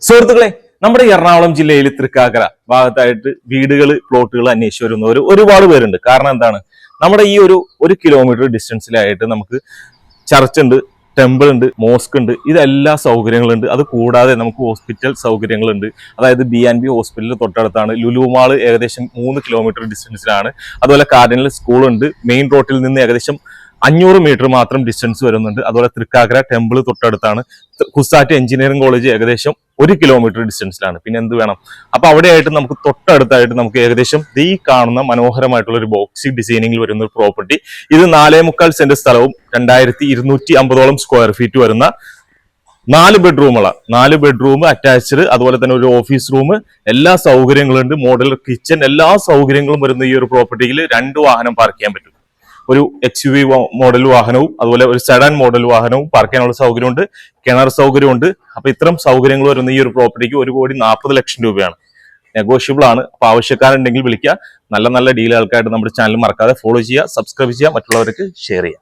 സുഹൃത്തുക്കളെ, നമ്മുടെ എറണാകുളം ജില്ലയിൽ തൃക്കാക്കര ഭാഗത്തായിട്ട് വീടുകൾ പ്ലോട്ടുകൾ അന്വേഷിച്ച് വരുന്നവർ ഒരുപാട് പേരുണ്ട്. കാരണം എന്താണ്, നമ്മുടെ ഈ ഒരു കിലോമീറ്റർ ഡിസ്റ്റൻസിലായിട്ട് നമുക്ക് ചർച്ച് ഉണ്ട്, ടെമ്പിൾ ഉണ്ട്, മോസ്ക് ഉണ്ട്, ഇതെല്ലാ സൗകര്യങ്ങളുണ്ട്. അത് കൂടാതെ നമുക്ക് ഹോസ്പിറ്റൽ സൗകര്യങ്ങളുണ്ട്. അതായത് B&B ഹോസ്പിറ്റൽ തൊട്ടടുത്താണ്. ലുലു മാള് ഏകദേശം 3 കിലോമീറ്റർ ഡിസ്റ്റൻസിലാണ്. അതുപോലെ കാർഡിനൽ സ്കൂളുണ്ട്. മെയിൻ റോഡിൽ നിന്ന് ഏകദേശം 500 മീറ്റർ മാത്രം ഡിസ്റ്റൻസ് വരുന്നുണ്ട്. അതുപോലെ തൃക്കാക്കര ടെമ്പിൾ തൊട്ടടുത്താണ്. കുസാറ്റ് എഞ്ചിനീയറിംഗ് കോളേജ് ഏകദേശം 1 കിലോമീറ്റർ ഡിസ്റ്റൻസിലാണ്. പിന്നെ എന്ത് വേണം? അപ്പൊ അവിടെയായിട്ട് നമുക്ക് തൊട്ടടുത്തായിട്ട് നമുക്ക് ഏകദേശം ഈ കാണുന്ന മനോഹരമായിട്ടുള്ള ഒരു ബോക്സി ഡിസൈനിങ്ങിൽ വരുന്ന ഒരു പ്രോപ്പർട്ടി. ഇത് 4.25 സെന്റ് സ്ഥലവും 2250ഓളം സ്ക്വയർ ഫീറ്റ് വരുന്ന 4 ബെഡ്റൂം അറ്റാച്ച്ഡ്, അതുപോലെ തന്നെ ഒരു ഓഫീസ് റൂം, എല്ലാ സൗകര്യങ്ങളുണ്ട്. മോഡൽ കിച്ചൺ, എല്ലാ സൗകര്യങ്ങളും വരുന്ന ഈ ഒരു പ്രോപ്പർട്ടിയിൽ 2 വാഹനം പാർക്ക് ചെയ്യാൻ പറ്റും. ഒരു XUV മോഡൽ വാഹനവും അതുപോലെ ഒരു സെഡാൻ മോഡൽ വാഹനവും പാർക്ക് ചെയ്യാനുള്ള സൗകര്യമുണ്ട്. കിണർ സൗകര്യമുണ്ട്. അപ്പൊ ഇത്തരം സൗകര്യങ്ങൾ വരുന്ന ഈ ഒരു പ്രോപ്പർട്ടിക്ക് 1,40,00,000 രൂപയാണ്. നെഗോഷ്യബിൾ ആണ്. അപ്പൊ ആവശ്യക്കാരുണ്ടെങ്കിൽ വിളിക്കുക. നല്ല നല്ല ഡീലുകൾക്കായിട്ട് നമ്മുടെ ചാനൽ മറക്കാതെ ഫോളോ ചെയ്യുക, സബ്സ്ക്രൈബ് ചെയ്യുക, മറ്റുള്ളവർക്ക് ഷെയർ ചെയ്യുക.